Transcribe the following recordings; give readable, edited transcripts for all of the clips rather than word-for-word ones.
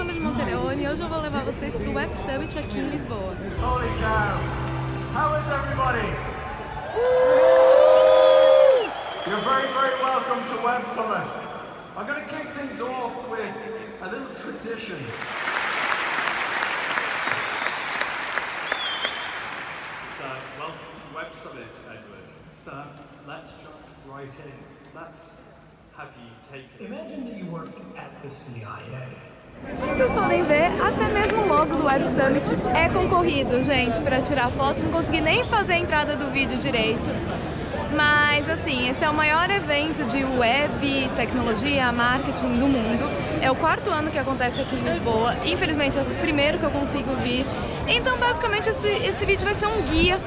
Sandra Monterone e hoje eu vou levar vocês para o Web Summit aqui em Lisboa. Holy cow! How is everybody? You're very, very welcome to Web Summit. I'm going to kick things off with a little tradition. So, welcome to Web Summit, Edward. So, let's jump right in. Let's have you take... Imagine that you work at the CIA. Como vocês podem ver, até mesmo o logo do Web Summit é concorrido, gente, para tirar foto. Não consegui nem fazer a entrada do vídeo direito. Mas, assim, esse é o maior evento de web, tecnologia, marketing do mundo. É o 4º ano que acontece aqui em Lisboa. Infelizmente, é o primeiro que eu consigo vir. Então, basicamente, esse vídeo vai ser um guia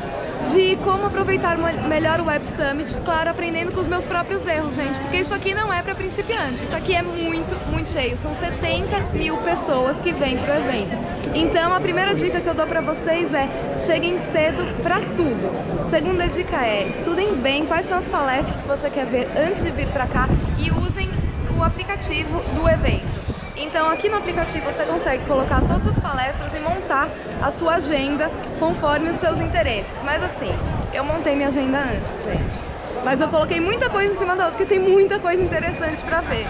de como aproveitar melhor o Web Summit, claro, aprendendo com os meus próprios erros, gente, porque isso aqui não é para principiantes, isso aqui é muito, muito cheio, são 70 mil pessoas que vêm pro evento. Então, a primeira dica que eu dou para vocês é, cheguem cedo para tudo. Segunda dica é, estudem bem quais são as palestras que você quer ver antes de vir para cá e usem o aplicativo do evento. Então aqui no aplicativo você consegue colocar todas as palestras e montar a sua agenda conforme os seus interesses. Mas assim, eu montei minha agenda antes, gente. Mas eu coloquei muita coisa em cima da outra, porque tem muita coisa interessante pra ver.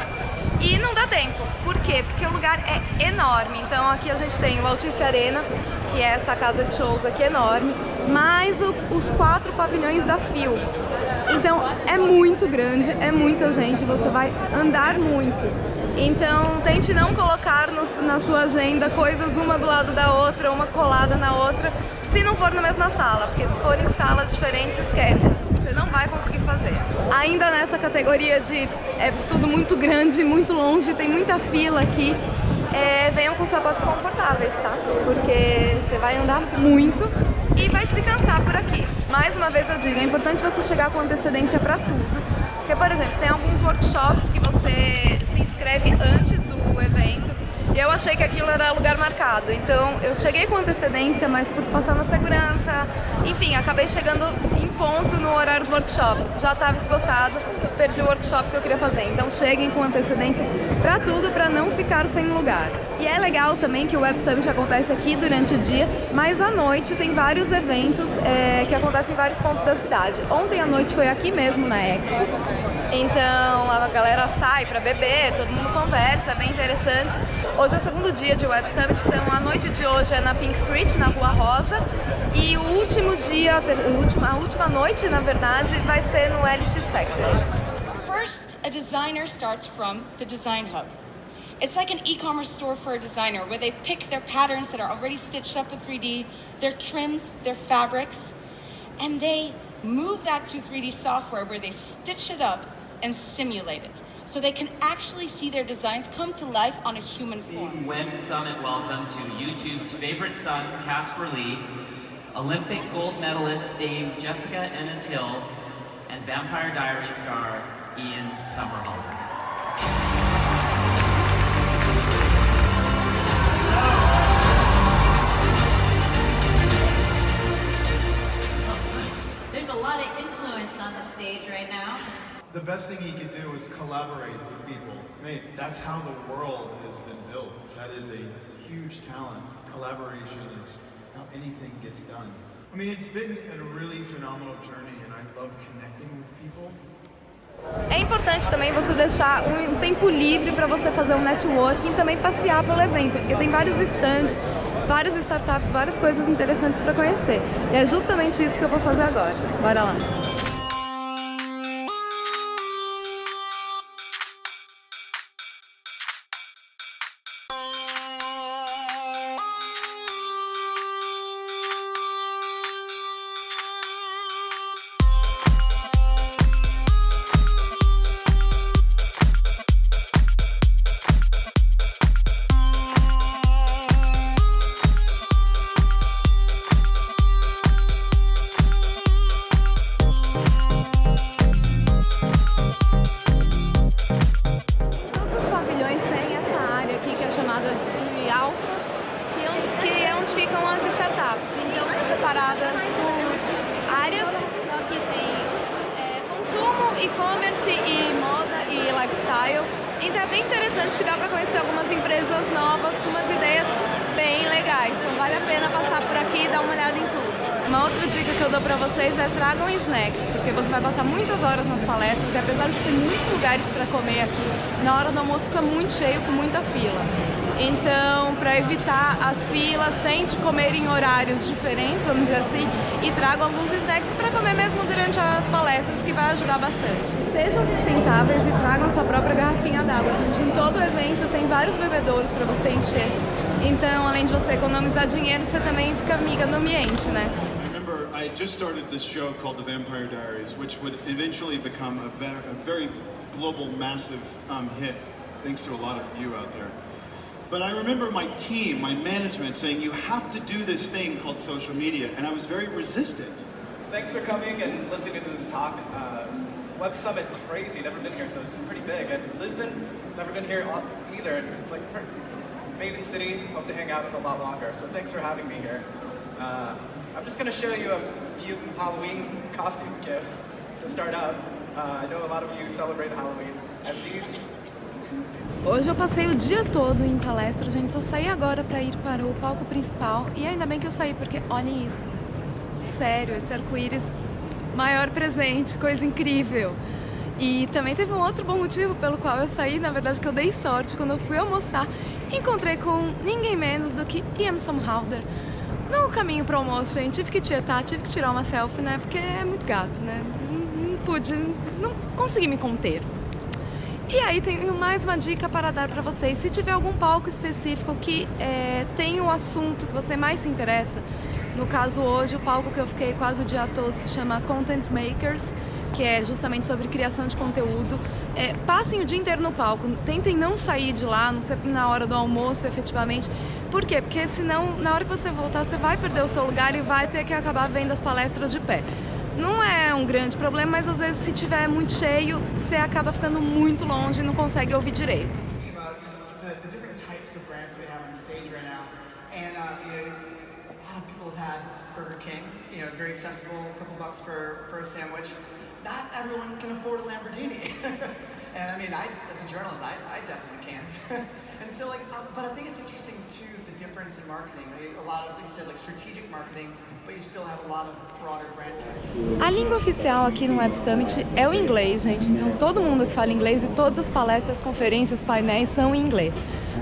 E não dá tempo. Por quê? Porque o lugar é enorme. Então aqui a gente tem o Altice Arena, que é essa casa de shows aqui enorme, mais os 4 pavilhões da Phil. Então é muito grande, é muita gente, você vai andar muito. Então tente não colocar na sua agenda coisas uma do lado da outra, uma colada na outra, se não for na mesma sala, porque se for em salas diferentes, esquece, você não vai conseguir fazer. Ainda nessa categoria de é tudo muito grande, muito longe, tem muita fila aqui, venham com sapatos confortáveis, tá? Porque você vai andar muito e vai se cansar por aqui. Mais uma vez eu digo, é importante você chegar com antecedência para tudo. Porque, por exemplo, tem alguns workshops que você se inscreve antes do evento e eu achei que aquilo era lugar marcado. Então, eu cheguei com antecedência, mas por passar na segurança, enfim, acabei chegando em ponto no horário do workshop. Já estava esgotado, perdi o workshop que eu queria fazer. Então, cheguem com antecedência para tudo, para não ficar sem lugar. E é legal também que o Web Summit acontece aqui durante o dia, mas à noite tem vários eventos que acontecem em vários pontos da cidade. Ontem à noite foi aqui mesmo na Expo, então a galera sai para beber, todo mundo conversa, é bem interessante. Hoje é o 2º dia de Web Summit, então a noite de hoje é na Pink Street, na Rua Rosa, e o último dia, a última noite, na verdade, vai ser no LX Factory. First, a designer starts from the Design Hub. It's like an e-commerce store for a designer where they pick their patterns that are already stitched up in 3D, their trims, their fabrics, and they move that to 3D software where they stitch it up and simulate it. So they can actually see their designs come to life on a human form. Web Summit welcome to YouTube's favorite son, Casper Lee, Olympic gold medalist Dame Jessica Ennis-Hill, and Vampire Diaries star Ian Somerhalder. There's a lot of influence on the stage right now. The best thing he could do is collaborate with people. Mate, that's how the world has been built. That is a huge talent. Collaboration is how anything gets done. I mean, it's been a really phenomenal journey and I love connecting with people. É importante também você deixar um tempo livre para você fazer um networking e também passear pelo evento, porque tem vários stands, várias startups, várias coisas interessantes para conhecer. E é justamente isso que eu vou fazer agora. Bora lá! Chamada de Alpha, que é onde ficam as startups. Então são separadas por área, aqui tem consumo, e-commerce e moda e lifestyle. Então é bem interessante que dá para conhecer algumas empresas novas com umas Uma outra dica que eu dou pra vocês é tragam snacks, porque você vai passar muitas horas nas palestras e apesar de ter muitos lugares para comer aqui, na hora do almoço fica muito cheio, com muita fila. Então, para evitar as filas, tente comer em horários diferentes, vamos dizer assim, e tragam alguns snacks para comer mesmo durante as palestras, que vai ajudar bastante. Sejam sustentáveis e tragam sua própria garrafinha d'água. Em todo o evento tem vários bebedouros para você encher. Então, além de você economizar dinheiro, você também fica amiga do ambiente, né? I just started this show called The Vampire Diaries, which would eventually become a very global, massive hit, thanks to a lot of you out there. But I remember my team, my management saying, you have to do this thing called social media, and I was very resistant. Thanks for coming and listening to this talk. Web Summit, crazy, never been here, so it's pretty big. And Lisbon, never been here either. It's like it's an amazing city, hope to hang out a lot longer. So thanks for having me here. I'm just going to show you a few Halloween costume gifts to start out. I know a lot of you celebrate Halloween, and these... Hoje eu passei o dia todo em palestra, gente, só saí agora para ir para o palco principal e ainda bem que eu saí, porque olhem isso, sério, esse arco-íris, maior presente, coisa incrível. E também teve um outro bom motivo pelo qual eu saí, na verdade que eu dei sorte, quando eu fui almoçar, encontrei com ninguém menos do que Ian Somerhalder. No caminho para o almoço, gente, tive que tietar, tive que tirar uma selfie, né, porque é muito gato, né, não consegui me conter. E aí tenho mais uma dica para dar para vocês. Se tiver algum palco específico que tem o assunto que você mais se interessa, no caso hoje o palco que eu fiquei quase o dia todo se chama Content Makers, que é justamente sobre criação de conteúdo. Passem o dia inteiro no palco, tentem não sair de lá, não sei, na hora do almoço efetivamente. Por quê? Porque senão na hora que você voltar você vai perder o seu lugar e vai ter que acabar vendo as palestras de pé. Não é um grande problema, mas às vezes se tiver muito cheio, você acaba ficando muito longe e não consegue ouvir direito. The different types of brands we have on stage right now, and a lot of people have had Burger King, very accessible, a couple bucks for a sandwich. Not everyone can afford a Lamborghini, and I mean, as a journalist, I definitely can't. And so, but I think it's interesting too, the difference in marketing. A lot of, like you said, strategic marketing, but you still have a lot of broader brand. A língua oficial aqui no Web Summit é o inglês, gente. Então todo mundo que fala inglês e todas as palestras, conferências, painéis são em inglês.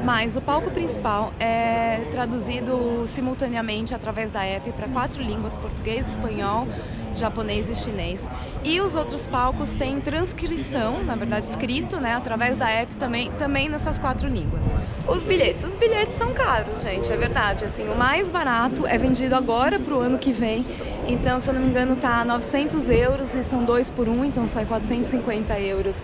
Mas o palco principal é traduzido simultaneamente através da app para 4 línguas: português, espanhol, japonês e chinês. E os outros palcos têm transcrição, na verdade escrito, né, através da app também nessas 4 línguas. Os bilhetes são caros, gente, é verdade. Assim, o mais barato é vendido agora para o ano que vem. Então, se eu não me engano, tá 900 euros e são 2 por 1, então sai 450 euros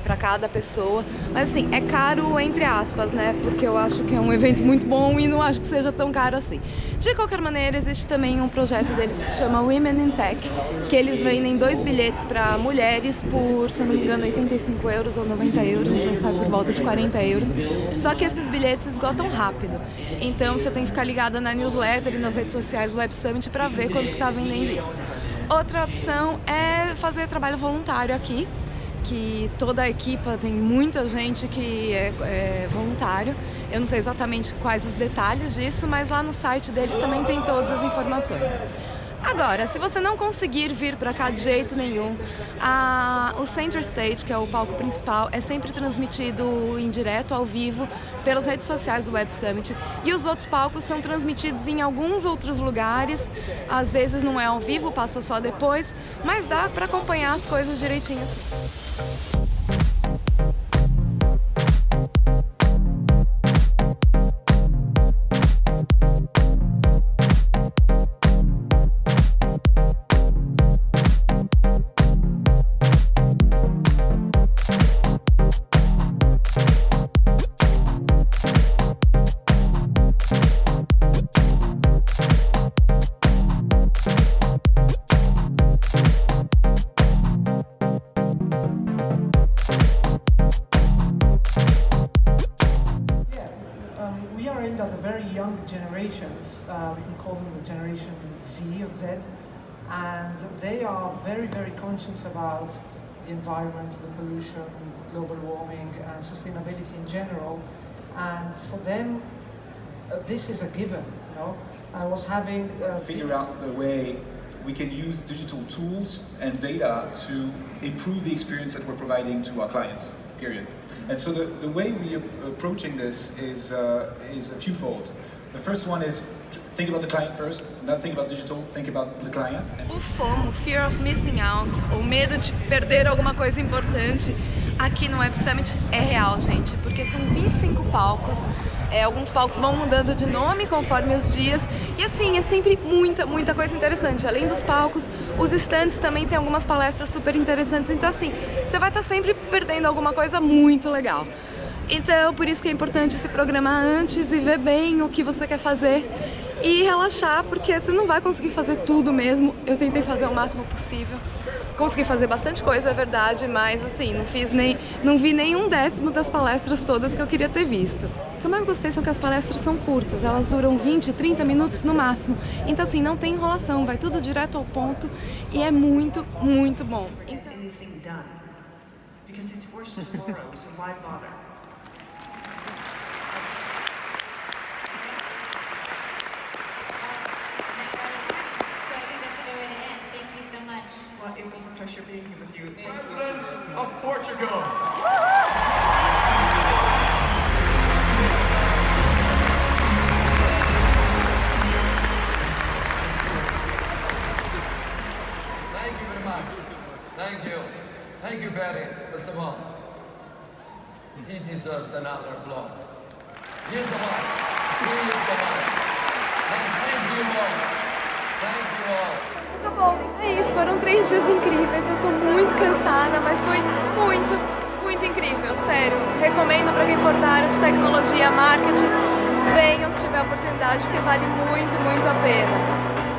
para cada pessoa. Mas assim, é caro entre aspas, né? Porque eu acho que é um evento muito bom e não acho que seja tão caro assim. De qualquer maneira, existe também um projeto deles que se chama Women in Tech, que eles vendem 2 bilhetes para mulheres por, se eu não me engano, 85 euros ou 90 euros, então sai por volta de 40 euros. Só que esses bilhetes esgotam rápido, então você tem que ficar ligada na newsletter e nas redes sociais do Web Summit para ver quanto que está vendendo isso. Outra opção é fazer trabalho voluntário aqui, que toda a equipa tem muita gente que é voluntário. Eu não sei exatamente quais os detalhes disso, mas lá no site deles também tem todas as informações. Agora, se você não conseguir vir para cá de jeito nenhum, o Center Stage, que é o palco principal, é sempre transmitido em direto, ao vivo, pelas redes sociais do Web Summit. E os outros palcos são transmitidos em alguns outros lugares. Às vezes não é ao vivo, passa só depois, mas dá para acompanhar as coisas direitinho. Generations, we can call them the Generation Z or Z, and they are very, very conscious about the environment, the pollution, global warming, and sustainability in general. And for them, this is a given. was having figure out the way we can use digital tools and data to improve the experience that we're providing to our clients, period. And so the way we are approaching this is a fewfold. The first one is think about the client first, not think about digital, think about the client. O FOMO, Fear of Missing Out, ou medo de perder alguma coisa importante, aqui no Web Summit é real, gente, porque são 25 palcos, alguns palcos vão mudando de nome conforme os dias, e assim, é sempre muita coisa interessante. Além dos palcos, os stands também tem algumas palestras super interessantes, então assim, você vai estar sempre perdendo alguma coisa muito legal. Então, por isso que é importante se programar antes e ver bem o que você quer fazer e relaxar, porque você não vai conseguir fazer tudo mesmo. Eu tentei fazer o máximo possível, consegui fazer bastante coisa, é verdade, mas assim, não vi nem 1/10 das palestras todas que eu queria ter visto. O que eu mais gostei são que as palestras são curtas, elas duram 20, 30 minutos no máximo. Então assim, não tem enrolação, vai tudo direto ao ponto e é muito bom. Então... Well, it was a pleasure being here with you. President of Portugal. Thank you very much. Thank you. Thank you, Barry. First of all, he deserves another applause. Here's the one. He is the one. And thank you all. Thank you all. Tá bom, é isso, foram 3 dias incríveis, eu tô muito cansada, mas foi muito incrível, sério. Recomendo para quem for da área de tecnologia, marketing, venham se tiver oportunidade, porque vale muito a pena.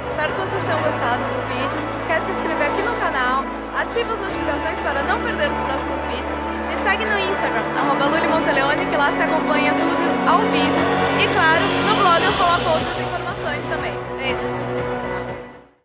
Espero que vocês tenham gostado do vídeo, não se esqueça de se inscrever aqui no canal, ativa as notificações para não perder os próximos vídeos, me segue no Instagram, @LuliMonteleone, que lá se acompanha tudo ao vivo, e claro, no blog eu coloco outros